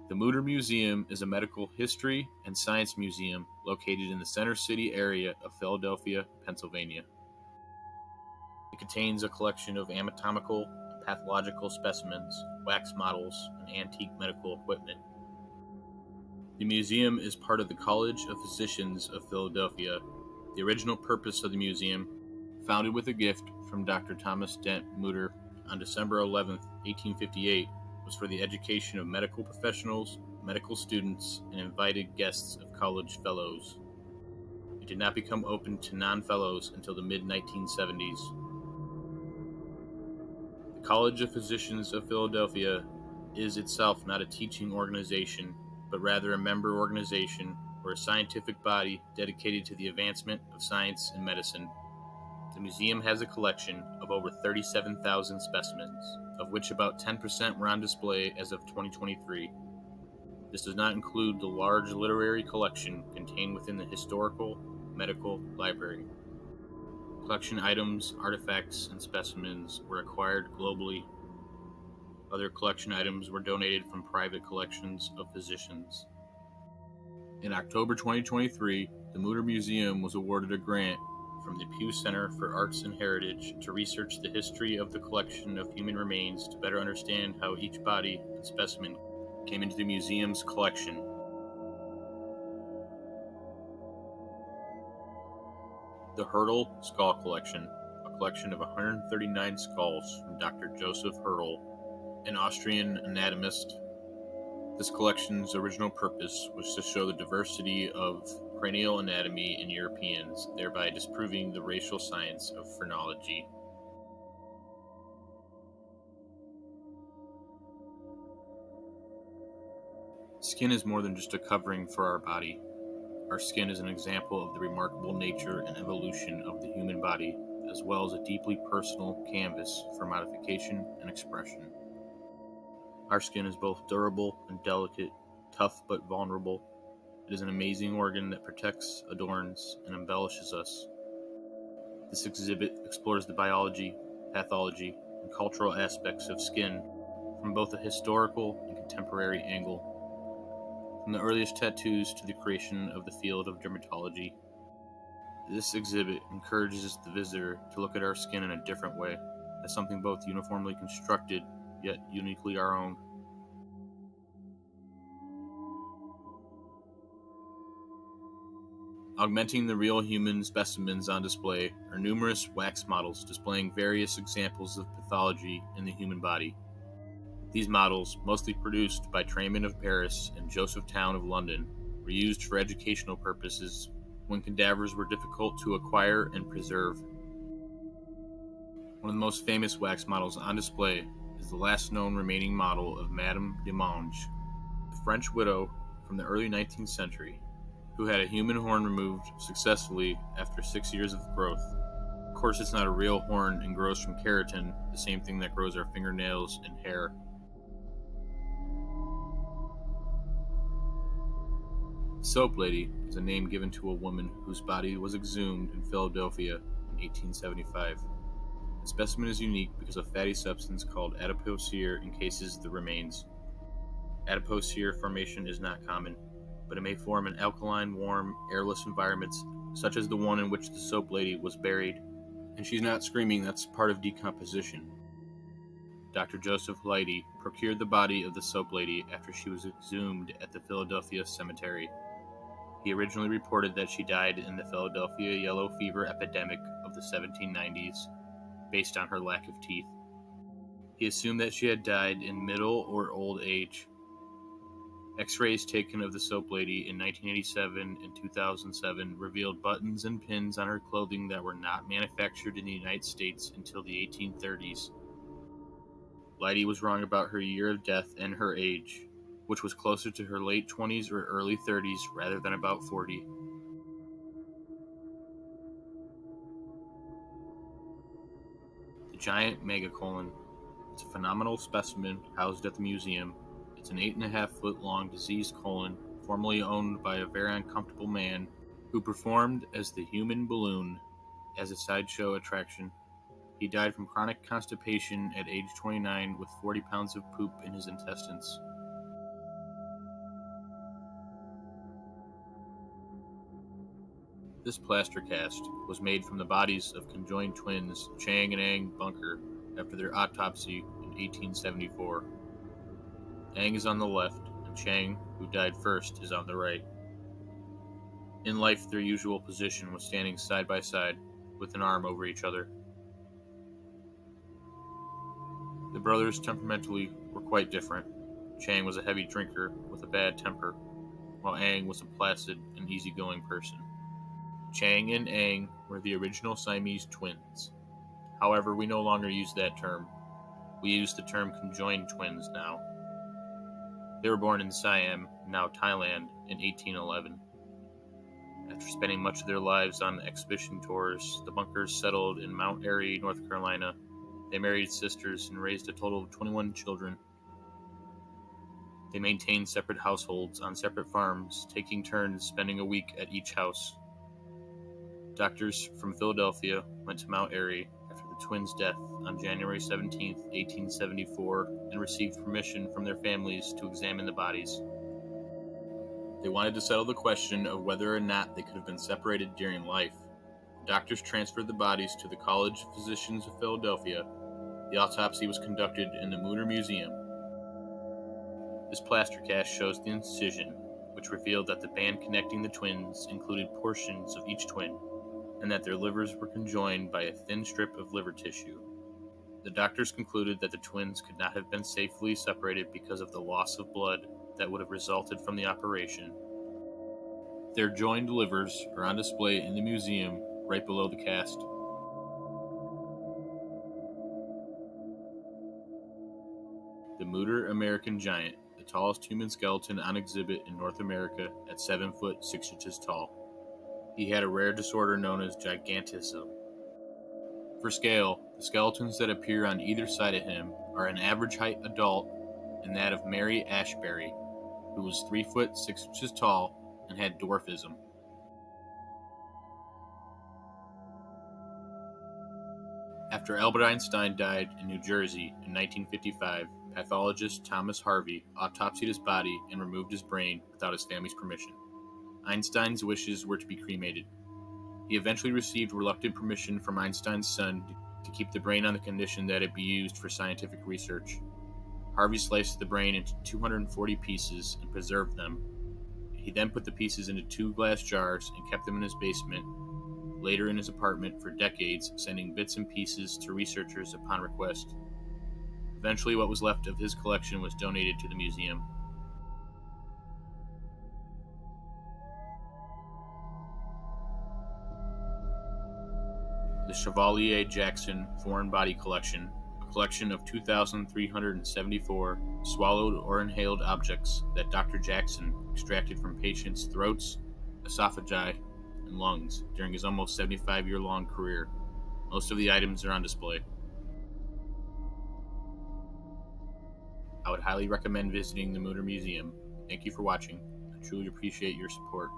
The Mutter Museum is a medical history and science museum located in the Center City area of Philadelphia, Pennsylvania. It contains a collection of anatomical and pathological specimens, wax models, and antique medical equipment. The museum is part of the College of Physicians of Philadelphia. The original purpose of the museum, founded with a gift from Dr. Thomas Dent Mutter on December 11, 1858, was for the education of medical professionals, medical students, and invited guests of college fellows. It did not become open to non-fellows until the mid-1970s. The College of Physicians of Philadelphia is itself not a teaching organization, but rather a member organization or a scientific body dedicated to the advancement of science and medicine. The museum has a collection of over 37,000 specimens, of which about 10% were on display as of 2023. This does not include the large literary collection contained within the historical medical library. Collection items, artifacts, and specimens were acquired globally. Other collection items were donated from private collections of physicians. In October 2023, the Mutter Museum was awarded a grant from the Pew Center for Arts and Heritage to research the history of the collection of human remains to better understand how each body and specimen came into the museum's collection. The Hyrtl Skull Collection, a collection of 139 skulls from Dr. Joseph Hyrtl, an Austrian anatomist. This collection's original purpose was to show the diversity of cranial anatomy in Europeans, thereby disproving the racial science of phrenology. Skin is more than just a covering for our body. Our skin is an example of the remarkable nature and evolution of the human body, as well as a deeply personal canvas for modification and expression. Our skin is both durable and delicate, tough but vulnerable. It is an amazing organ that protects, adorns, and embellishes us. This exhibit explores the biology, pathology, and cultural aspects of skin from both a historical and contemporary angle. From the earliest tattoos to the creation of the field of dermatology, this exhibit encourages the visitor to look at our skin in a different way, as something both uniformly constructed, yet uniquely our own. Augmenting the real human specimens on display are numerous wax models displaying various examples of pathology in the human body. These models, mostly produced by Trayman of Paris and Joseph Town of London, were used for educational purposes when cadavers were difficult to acquire and preserve. One of the most famous wax models on display is the last known remaining model of Madame de Monge, a French widow from the early 19th century, who had a human horn removed successfully after 6 years of growth. Of course, it's not a real horn and grows from keratin, the same thing that grows our fingernails and hair. Soap Lady is a name given to a woman whose body was exhumed in Philadelphia in 1875. The specimen is unique because a fatty substance called adipose hair encases the remains. Adipose hair formation is not common, but it may form in alkaline, warm, airless environments, such as the one in which the Soap Lady was buried. And she's not screaming, that's part of decomposition. Dr. Joseph Leidy procured the body of the Soap Lady after she was exhumed at the Philadelphia cemetery. He originally reported that she died in the Philadelphia yellow fever epidemic of the 1790s, based on her lack of teeth. He assumed that she had died in middle or old age. X-rays taken of the Soap Lady in 1987 and 2007 revealed buttons and pins on her clothing that were not manufactured in the United States until the 1830s. Leidy was wrong about her year of death and her age, which was closer to her late 20s or early 30s rather than about 40. The giant megacolon. It's a phenomenal specimen housed at the museum. It's an 8.5-foot long diseased colon, formerly owned by a very uncomfortable man who performed as the human balloon as a sideshow attraction. He died from chronic constipation at age 29 with 40 pounds of poop in his intestines. This plaster cast was made from the bodies of conjoined twins Chang and Ang Bunker after their autopsy in 1874. Ang is on the left, and Chang, who died first, is on the right. In life, their usual position was standing side by side, with an arm over each other. The brothers temperamentally were quite different. Chang was a heavy drinker with a bad temper, while Ang was a placid and easygoing person. Chang and Ang were the original Siamese twins. However, we no longer use that term. We use the term conjoined twins now. They were born in Siam, now Thailand, in 1811. After spending much of their lives on expedition tours, the Bunkers settled in Mount Airy, North Carolina. They married sisters and raised a total of 21 children. They maintained separate households on separate farms, taking turns spending a week at each house. Doctors from Philadelphia went to Mount Airy after the twins' death on January 17, 1874, and received permission from their families to examine the bodies. They wanted to settle the question of whether or not they could have been separated during life. Doctors transferred the bodies to the College of Physicians of Philadelphia. The autopsy was conducted in the Mutter Museum. This plaster cast shows the incision, which revealed that the band connecting the twins included portions of each twin, and that their livers were conjoined by a thin strip of liver tissue. The doctors concluded that the twins could not have been safely separated because of the loss of blood that would have resulted from the operation. Their joined livers are on display in the museum right below the cast. The Mutter American Giant, the tallest human skeleton on exhibit in North America at 7 foot 6 inches tall. He had a rare disorder known as gigantism. For scale, the skeletons that appear on either side of him are an average height adult and that of Mary Ashbury, who was 3 foot 6 inches tall and had dwarfism. After Albert Einstein died in New Jersey in 1955, pathologist Thomas Harvey autopsied his body and removed his brain without his family's permission. Einstein's wishes were to be cremated. He eventually received reluctant permission from Einstein's son to keep the brain on the condition that it be used for scientific research. Harvey sliced the brain into 240 pieces and preserved them. He then put the pieces into 2 glass jars and kept them in his basement, later in his apartment for decades, sending bits and pieces to researchers upon request. Eventually, what was left of his collection was donated to the museum. The Chevalier Jackson Foreign Body Collection, a collection of 2,374 swallowed or inhaled objects that Dr. Jackson extracted from patients' throats, esophagi, and lungs during his almost 75-year-long career. Most of the items are on display. I would highly recommend visiting the Mutter Museum. Thank you for watching. I truly appreciate your support.